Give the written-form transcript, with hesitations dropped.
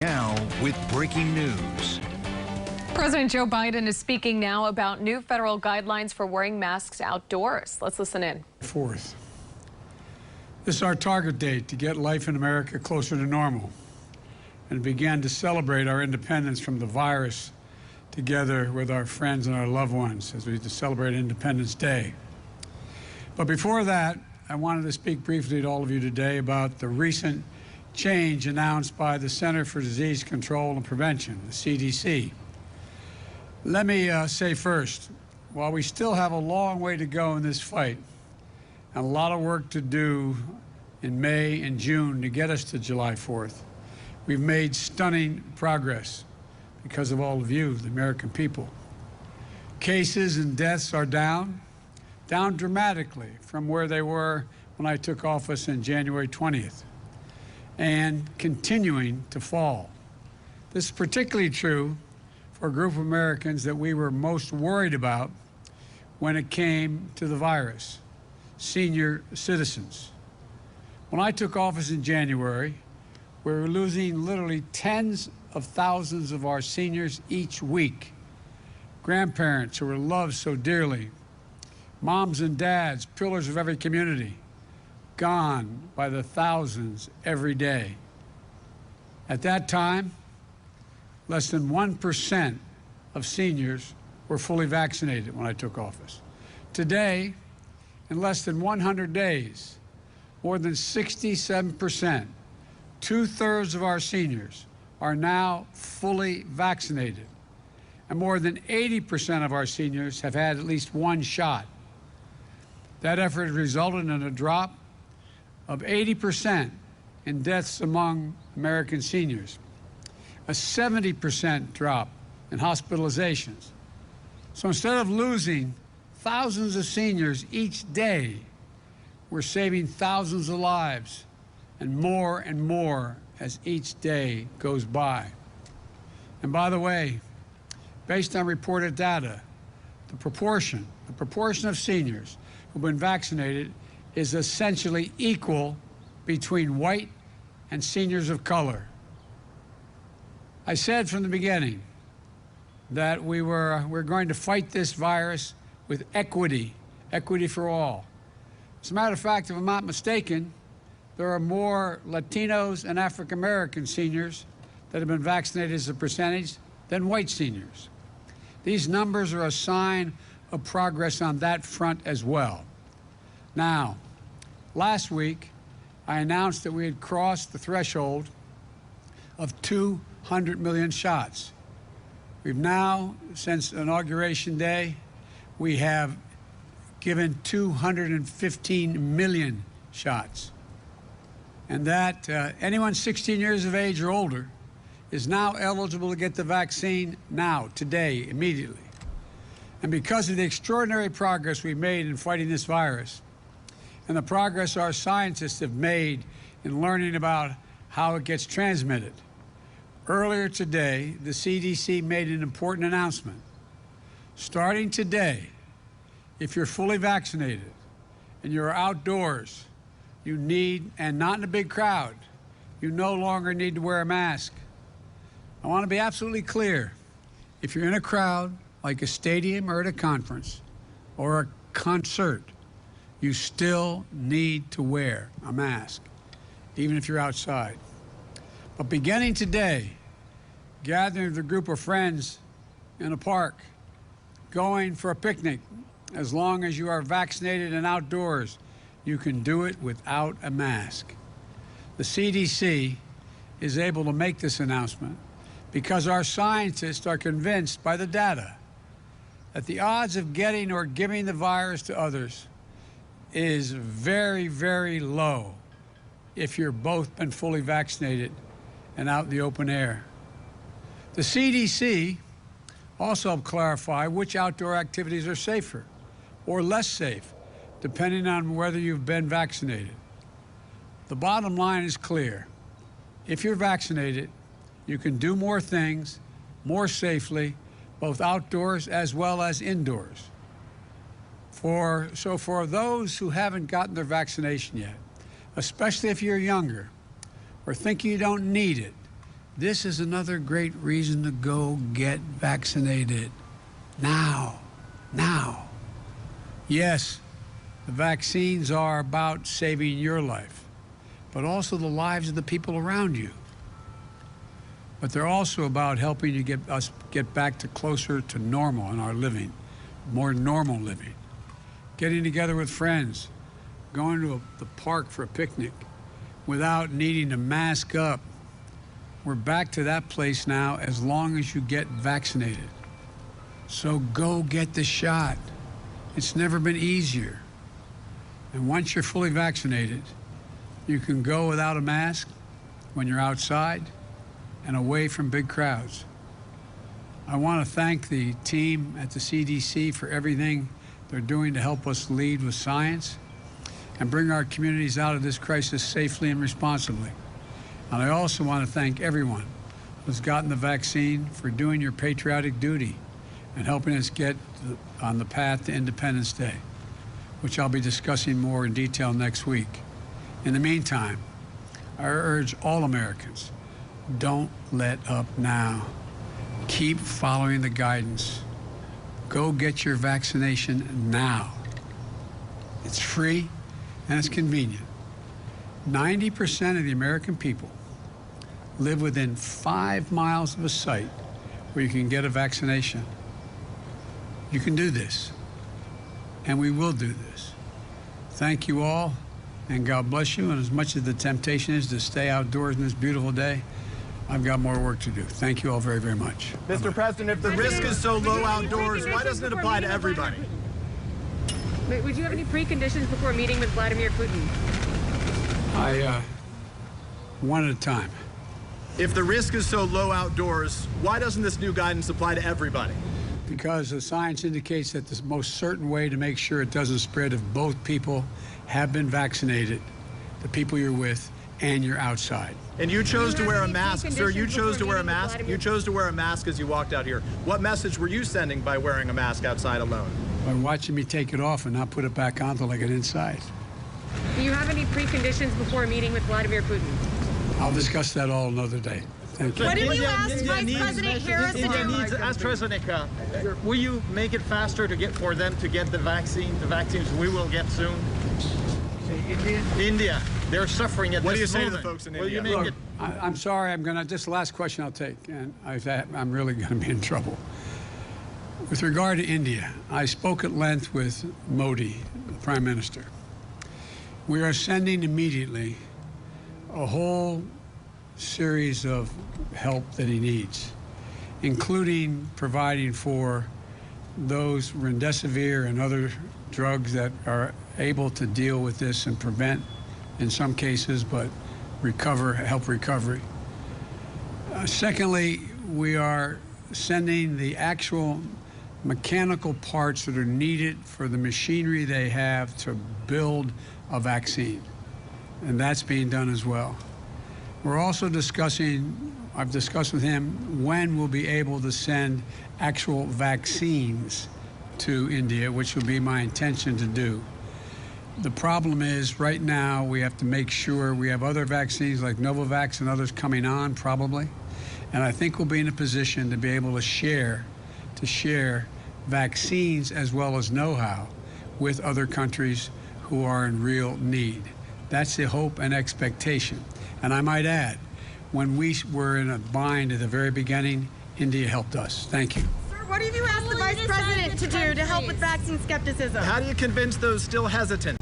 Now with breaking news. President Joe Biden is speaking now about new federal guidelines for wearing masks outdoors. Let's listen in. 4th. This is our target date to get life in America closer to normal and begin to celebrate our independence from the virus together with our friends and our loved ones as we celebrate Independence Day. But before that, I wanted to speak briefly to all of you today about the recent change announced by the Center for Disease Control and Prevention, the CDC. Let me say first, while we still have a long way to go in this fight and a lot of work to do in May and June to get us to July 4th, we've made stunning progress because of all of you, the American people. Cases and deaths are down dramatically from where they were when I took office on January 20th. And continuing to fall. This is particularly true for a group of Americans that we were most worried about when it came to the virus, senior citizens. When I took office in January, we were losing literally tens of thousands of our seniors each week. Grandparents who were loved so dearly, moms and dads, pillars of every community, gone by the thousands every day. At that time, less than 1% of seniors were fully vaccinated when I took office. Today, in less than 100 days, more than 67%, 2/3 of our seniors are now fully vaccinated. And more than 80% of our seniors have had at least one shot. That effort has resulted in a drop of 80% in deaths among American seniors, a 70% drop in hospitalizations. So instead of losing thousands of seniors each day, we're saving thousands of lives and more as each day goes by. And by the way, based on reported data, the proportion of seniors who've been vaccinated is essentially equal between white and seniors of color. I said from the beginning that we're going to fight this virus with equity for all. As a matter of fact, if I'm not mistaken, there are more Latinos and African American seniors that have been vaccinated as a percentage than white seniors. These numbers are a sign of progress on that front as well. Now, last week, I announced that we had crossed the threshold of 200 million shots. We've now, since Inauguration Day, we have given 215 million shots. And that anyone 16 years of age or older is now eligible to get the vaccine now, today, immediately. And because of the extraordinary progress we've made in fighting this virus, and the progress our scientists have made in learning about how it gets transmitted. Earlier today, the CDC made an important announcement. Starting today, if you're fully vaccinated and you're outdoors, you need, and not in a big crowd, you no longer need to wear a mask. I want to be absolutely clear. If you're in a crowd, like a stadium or at a conference or a concert, you still need to wear a mask, even if you're outside. But beginning today, gathering with a group of friends in a park, going for a picnic, as long as you are vaccinated and outdoors, you can do it without a mask. The CDC is able to make this announcement because our scientists are convinced by the data that the odds of getting or giving the virus to others is very, very low if you're both been fully vaccinated and out in the open air. The CDC also helped clarify which outdoor activities are safer or less safe, depending on whether you've been vaccinated. The bottom line is clear. If you're vaccinated, you can do more things more safely, both outdoors as well as indoors. So for those who haven't gotten their vaccination yet, especially if you're younger or think you don't need it, This is another great reason to go get vaccinated. Now. Yes, the vaccines are about saving your life, but also the lives of the people around you. But they're also about helping you get back to closer to normal in our living, more normal living. Getting together with friends, going to the park for a picnic without needing to mask up. We're back to that place now as long as you get vaccinated. So go get the shot. It's never been easier. And once you're fully vaccinated, you can go without a mask when you're outside and away from big crowds. I want to thank the team at the CDC for everything they're doing to help us lead with science and bring our communities out of this crisis safely and responsibly. And I also want to thank everyone who's gotten the vaccine for doing your patriotic duty and helping us get on the path to Independence Day, which I'll be discussing more in detail next week. In the meantime, I urge all Americans, don't let up now. Keep following the guidance. Go get your vaccination now. It's free and it's convenient. 90% of the American people live within 5 miles of a site where you can get a vaccination. You can do this, and we will do this. Thank you all, and God bless you. And as much as the temptation is to stay outdoors in this beautiful day, I've got more work to do. Thank you all very, very much. Mr. President, if the risk is so low outdoors, why doesn't it apply to everybody? Wait, would you have any preconditions before meeting with Vladimir Putin? One at a time. If the risk is so low outdoors, why doesn't this new guidance apply to everybody? Because the science indicates that the most certain way to make sure it doesn't spread if both people have been vaccinated, the people you're with, and you're outside. And you chose to wear a mask, sir. You chose to wear a mask. You chose to wear a mask as you walked out here. What message were you sending by wearing a mask outside alone? By watching me take it off and not put it back on until I get inside. Do you have any preconditions before meeting with Vladimir Putin? I'll discuss that all another day. Thank you. What if you asked Vice President Harris to India do? needs AstraZeneca. Will you make it faster for them to get the vaccines we will get soon? India, they're suffering at What do you this say to moment. the folks in Will India? you make Look, it? I'm sorry. This is the last question I'll take, and I'm really going to be in trouble. With regard to India, I spoke at length with Modi, the Prime Minister. We are sending immediately a whole series of help that he needs, including providing for those remdesivir and other drugs that are able to deal with this and prevent, in some cases, but help recovery. Secondly, we are sending the actual mechanical parts that are needed for the machinery they have to build a vaccine, and that's being done as well. We're also I've discussed with him when we'll be able to send actual vaccines to India, which will be my intention to do. The problem is right now we have to make sure we have other vaccines like Novavax and others coming on probably, and I think we'll be in a position to be able to share vaccines as well as know-how with other countries who are in real need. That's the hope and expectation. And I might add, when we were in a bind at the very beginning, India helped us. Thank you. Sir, what have you asked the Vice President to do to help with vaccine skepticism? How do you convince those still hesitant?